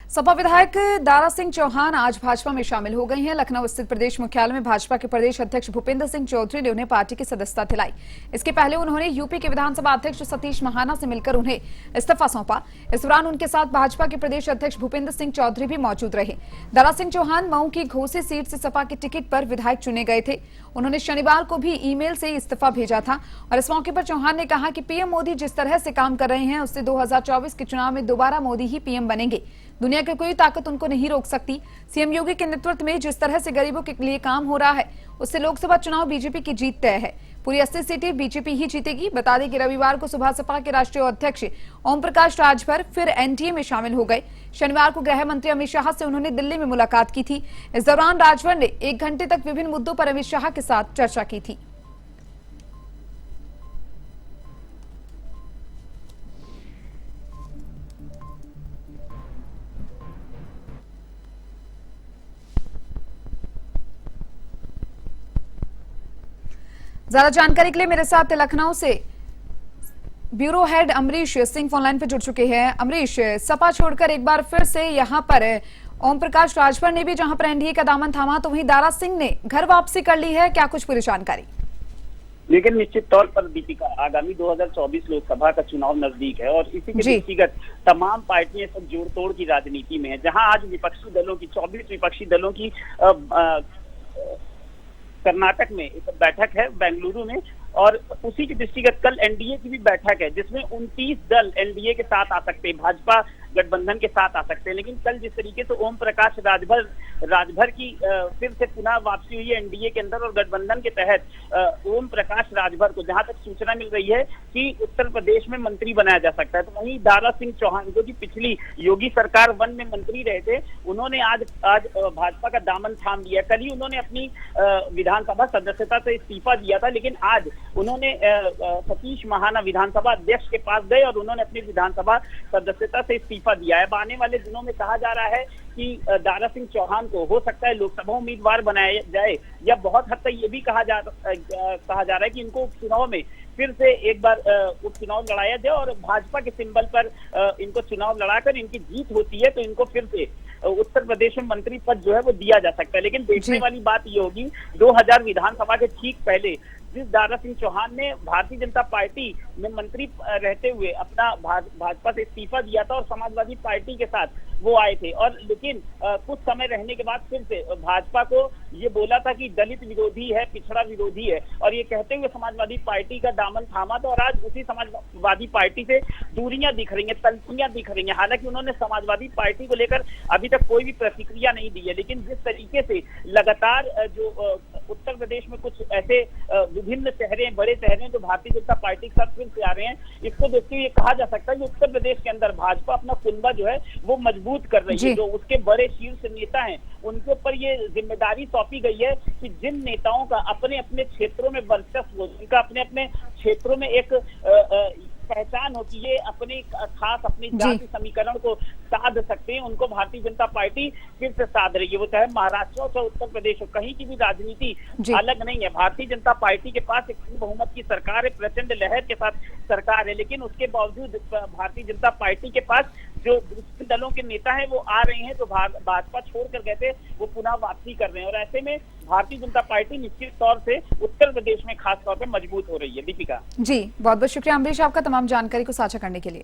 सपा विधायक दारा सिंह चौहान आज भाजपा में शामिल हो गए हैं। लखनऊ स्थित प्रदेश मुख्यालय में भाजपा के प्रदेश अध्यक्ष भूपेंद्र सिंह चौधरी ने उन्हें पार्टी की सदस्यता दिलाई। इसके पहले उन्होंने यूपी के विधानसभा अध्यक्ष सतीश महाना से मिलकर उन्हें इस्तीफा सौंपा। इस दौरान उनके साथ भाजपा के प्रदेश अध्यक्ष भूपेंद्र सिंह चौधरी भी मौजूद रहे। दारा सिंह चौहान मऊ की घोसी सीट से सपा के टिकट पर विधायक चुने गए थे। उन्होंने शनिवार को भी ईमेल से इस्तीफा भेजा था और इस मौके पर चौहान ने कहा कि पीएम मोदी जिस तरह से काम कर रहे हैं उससे 2024 के चुनाव में दोबारा मोदी ही पीएम बनेंगे। दुनिया की कोई ताकत उनको नहीं रोक सकती। सीएम योगी के नेतृत्व में जिस तरह से गरीबों के लिए काम हो रहा है उससे लोकसभा चुनाव बीजेपी की जीत तय है। पूरी 80 सीटें बीजेपी ही जीतेगी। बता दें कि रविवार को सुबह सपा के राष्ट्रीय अध्यक्ष ओम प्रकाश राजभर फिर एनडीए में शामिल हो गए। शनिवार को गृह मंत्री अमित शाह से उन्होंने दिल्ली में मुलाकात की थी। इस दौरान राजभर ने 1 घंटे तक विभिन्न मुद्दों पर अमित शाह के साथ चर्चा की थी। ज्यादा जानकारी के लिए मेरे साथ लखनऊ से bureau head Amrish Singh phone line पे जुड़ चुके हैं। अमरीश, सपा छोड़कर एक बार फिर से यहां पर ओम प्रकाश राजभर ने भी जहां पर एनडीए का दामन थामा, तो वहीं दारा सिंह ने घर वापसी कर ली है। क्या कुछ पूरी जानकारी? लेकिन निश्चित तौर पर दीपिका, आगामी 2024 लोकसभा का चुनाव नजदीक है और इसी के दृष्टिगत तमाम पार्टियां सब जोड़ तोड़ की राजनीति में है। जहां आज विपक्षी दलों की 24 विपक्षी दलों की कर्नाटक में एक बैठक है बेंगलुरु में, और उसी के दृष्टिगत कल एनडीए की भी बैठक है जिसमें 29 दल एनडीए के साथ आ सकते हैं, भाजपा गठबंधन के साथ आ सकते हैं। लेकिन कल जिस तरीके से ओम प्रकाश राजभर की फिर से पुनः वापसी हुई है एनडीए के अंदर और गठबंधन के तहत ओम प्रकाश राजभर को जहां तक सूचना मिल रही है कि उत्तर प्रदेश में मंत्री बनाया जा सकता है। तो वहीं दारा सिंह चौहान जो कि पिछली योगी सरकार 1 में मंत्री रहे थे, उन्होंने आज भाजपा का दामन थाम लिया। कल ही उन्होंने अपनी विधानसभा सदस्यता से इस्तीफा दिया था, लेकिन आज उन्होंने सतीश महाना विधानसभा अध्यक्ष के पास गए और उन्होंने अपनी विधानसभा सदस्यता से इस्तीफा दिया है। अब आने वाले दिनों में कहा जा रहा है कि दारा सिंह चौहान को हो सकता है लोकसभा उम्मीदवार बनाया जाए, या बहुत हद तक ये भी कहा जा रहा है कि इनको उपचुनाव में फिर से एक बार उपचुनाव लड़ाया जाए और भाजपा के सिंबल पर इनको चुनाव लड़ाकर इनकी जीत होती है तो इनको फिर से उत्तर प्रदेश में मंत्री पद जो है वो दिया जा सकता है। लेकिन देखने वाली बात ये होगी 2000 विधानसभा के ठीक पहले जिस दारा सिंह चौहान ने भारतीय जनता पार्टी में मंत्री रहते हुए अपना भाजपा से इस्तीफा दिया था और समाजवादी पार्टी के साथ वो आए थे, और लेकिन कुछ समय रहने के बाद फिर से भाजपा को ये बोला था कि दलित विरोधी है, पिछड़ा विरोधी है, और ये कहते हुए समाजवादी पार्टी का दामन थामा था और आज उसी समाजवादी पार्टी से दूरियां दिख रही हैं, तल्खियां दिख रही हैं। हालांकि उन्होंने समाजवादी पार्टी को लेकर अभी तक कोई भी प्रतिक्रिया नहीं दी है, लेकिन जिस तरीके से लगातार जो उत्तर प्रदेश में कुछ ऐसे विभिन्न चेहरे, बड़े चेहरे जो भारतीय जनता पार्टी के साथ फिर से आ रहे हैं, इसको देखते हुए कहा जा सकता है कि उत्तर प्रदेश के अंदर भाजपा अपना कुनबा जो है वो मजबूत कर रही है। जो उसके बड़े शीर्ष नेता हैं उनके ऊपर ये जिम्मेदारी सौंपी गई है कि जिन नेताओं का अपने अपने क्षेत्रों में वर्चस्व हो, जिनका अपने अपने क्षेत्रों में एक पहचान होती है, अपने खास अपनी जाति समीकरण को साध सकते हैं, उनको भारतीय जनता पार्टी फिर से साध रही है। वो चाहे महाराष्ट्र हो चाहे उत्तर प्रदेश हो, कहीं की भी राजनीति अलग नहीं है। भारतीय जनता पार्टी के पास एक बहुमत की सरकार है, प्रचंड लहर के साथ सरकार है, लेकिन उसके बावजूद भारतीय जनता पार्टी के पास जो दूसरे दलों के नेता हैं वो आ रहे हैं, तो भाजपा छोड़कर गए थे वो पुनः वापसी कर रहे हैं, और ऐसे में भारतीय जनता पार्टी निश्चित तौर से उत्तर प्रदेश में खास तौर पर मजबूत हो रही है। दीपिका जी, बहुत बहुत शुक्रिया अमरीश आपका तमाम जानकारी को साझा करने के लिए।